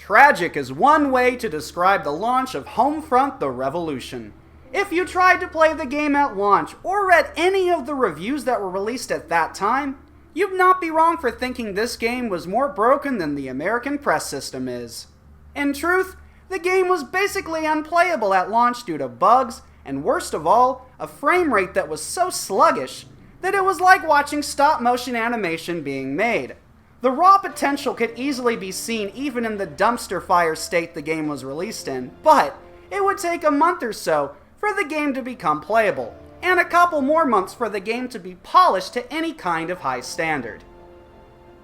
Tragic is one way to describe the launch of Homefront: The Revolution. If you tried to play the game at launch or read any of the reviews that were released at that time, you'd not be wrong for thinking this game was more broken than the American press system is. In truth, the game was basically unplayable at launch due to bugs, and worst of all, a frame rate that was so sluggish that it was like watching stop-motion animation being made. The raw potential could easily be seen even in the dumpster fire state the game was released in, but it would take a month or so for the game to become playable, and a couple more months for the game to be polished to any kind of high standard.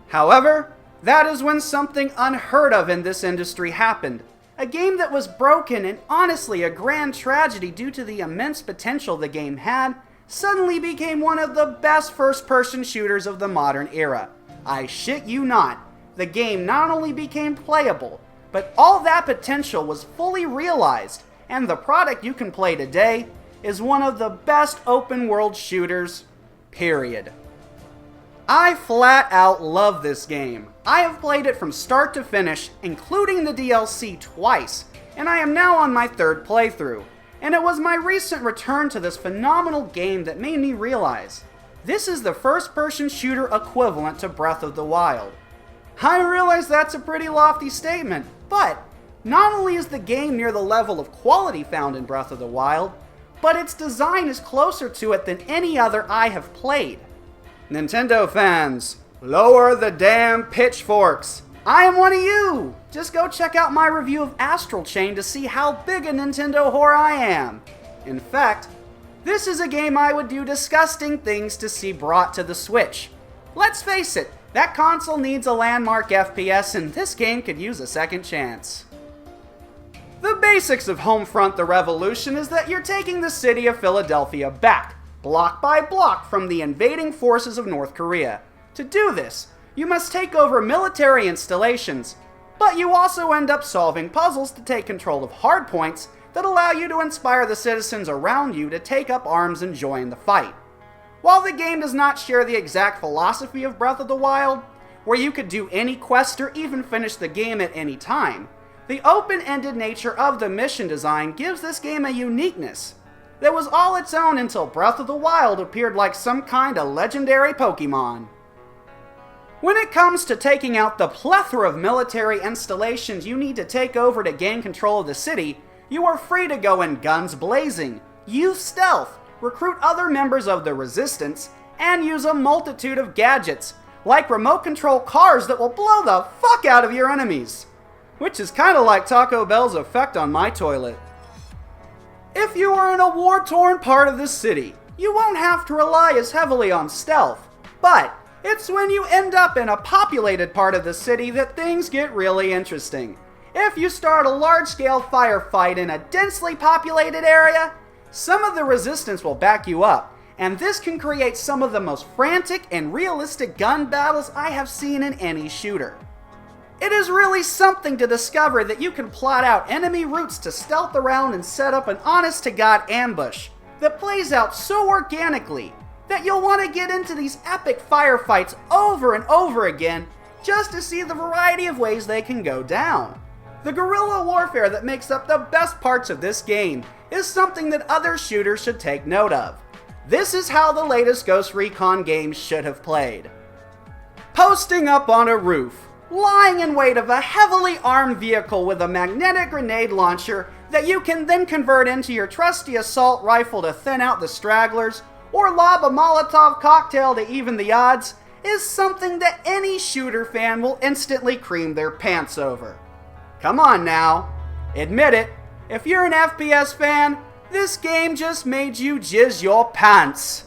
However, that is when something unheard of in this industry happened. A game that was broken and honestly a grand tragedy due to the immense potential the game had, suddenly became one of the best first-person shooters of the modern era. I shit you not, the game not only became playable, but all that potential was fully realized, and the product you can play today is one of the best open-world shooters, period. I flat out love this game. I have played it from start to finish, including the DLC twice, and I am now on my third playthrough. And it was my recent return to this phenomenal game that made me realize this is the first-person shooter equivalent to Breath of the Wild. I realize that's a pretty lofty statement, but not only is the game near the level of quality found in Breath of the Wild, but its design is closer to it than any other I have played. Nintendo fans, lower the damn pitchforks. I am one of you! Just go check out my review of Astral Chain to see how big a Nintendo whore I am. In fact, this is a game I would do disgusting things to see brought to the Switch. Let's face it, that console needs a landmark FPS and this game could use a second chance. The basics of Homefront: The Revolution is that you're taking the city of Philadelphia back, block by block, from the invading forces of North Korea. To do this, you must take over military installations, but you also end up solving puzzles to take control of hardpoints that allow you to inspire the citizens around you to take up arms and join the fight. While the game does not share the exact philosophy of Breath of the Wild, where you could do any quest or even finish the game at any time, the open-ended nature of the mission design gives this game a uniqueness that was all its own until Breath of the Wild appeared like some kind of legendary Pokemon. When it comes to taking out the plethora of military installations you need to take over to gain control of the city, you are free to go in guns blazing, use stealth, recruit other members of the Resistance, and use a multitude of gadgets, like remote control cars that will blow the fuck out of your enemies. Which is kinda like Taco Bell's effect on my toilet. If you are in a war-torn part of the city, you won't have to rely as heavily on stealth, but it's when you end up in a populated part of the city that things get really interesting. If you start a large-scale firefight in a densely populated area, some of the Resistance will back you up, and this can create some of the most frantic and realistic gun battles I have seen in any shooter. It is really something to discover that you can plot out enemy routes to stealth around and set up an honest-to-God ambush that plays out so organically that you'll want to get into these epic firefights over and over again just to see the variety of ways they can go down. The guerrilla warfare that makes up the best parts of this game is something that other shooters should take note of. This is how the latest Ghost Recon games should have played. Posting up on a roof, lying in wait of a heavily armed vehicle with a magnetic grenade launcher that you can then convert into your trusty assault rifle to thin out the stragglers, or lob a Molotov cocktail to even the odds, is something that any shooter fan will instantly cream their pants over. Come on now, admit it, if you're an FPS fan, this game just made you jizz your pants.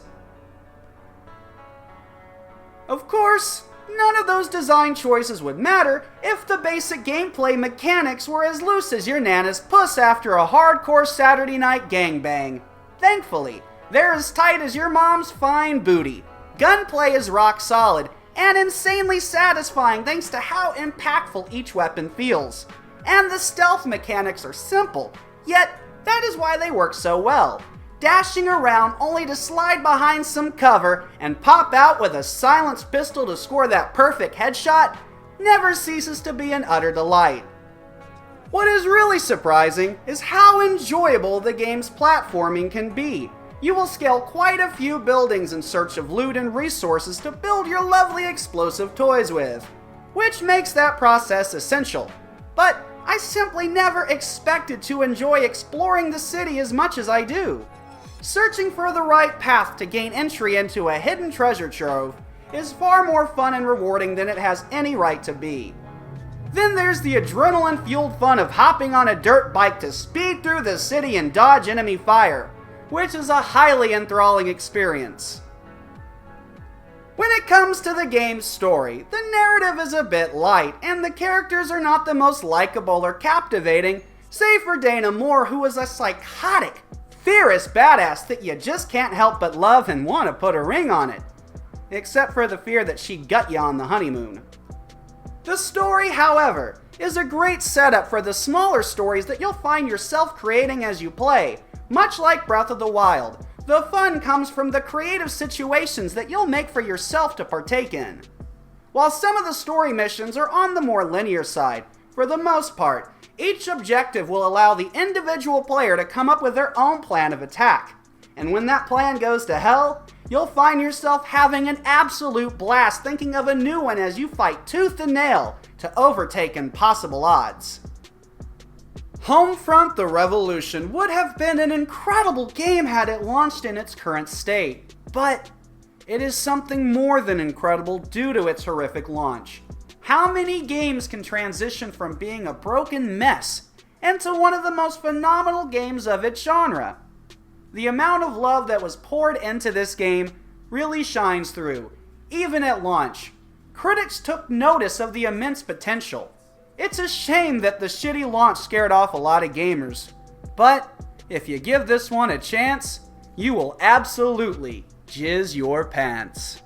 Of course, none of those design choices would matter if the basic gameplay mechanics were as loose as your nana's puss after a hardcore Saturday night gangbang. Thankfully, they're as tight as your mom's fine booty. Gunplay is rock solid and insanely satisfying thanks to how impactful each weapon feels. And the stealth mechanics are simple, yet that is why they work so well. Dashing around only to slide behind some cover and pop out with a silenced pistol to score that perfect headshot never ceases to be an utter delight. What is really surprising is how enjoyable the game's platforming can be. You will scale quite a few buildings in search of loot and resources to build your lovely explosive toys with, which makes that process essential. But I simply never expected to enjoy exploring the city as much as I do. Searching for the right path to gain entry into a hidden treasure trove is far more fun and rewarding than it has any right to be. Then there's the adrenaline-fueled fun of hopping on a dirt bike to speed through the city and dodge enemy fire, which is a highly enthralling experience. When it comes to the game's story, the narrative is a bit light, and the characters are not the most likable or captivating, save for Dana Moore, who is a psychotic, fierce badass that you just can't help but love and want to put a ring on it. Except for the fear that she'd gut you on the honeymoon. The story, however, is a great setup for the smaller stories that you'll find yourself creating as you play. Much like Breath of the Wild, the fun comes from the creative situations that you'll make for yourself to partake in. While some of the story missions are on the more linear side, for the most part, each objective will allow the individual player to come up with their own plan of attack. And when that plan goes to hell, you'll find yourself having an absolute blast thinking of a new one as you fight tooth and nail to overtake impossible odds. Homefront: The Revolution would have been an incredible game had it launched in its current state, but it is something more than incredible due to its horrific launch. How many games can transition from being a broken mess into one of the most phenomenal games of its genre? The amount of love that was poured into this game really shines through, even at launch. Critics took notice of the immense potential. It's a shame that the shitty launch scared off a lot of gamers, but if you give this one a chance, you will absolutely jizz your pants.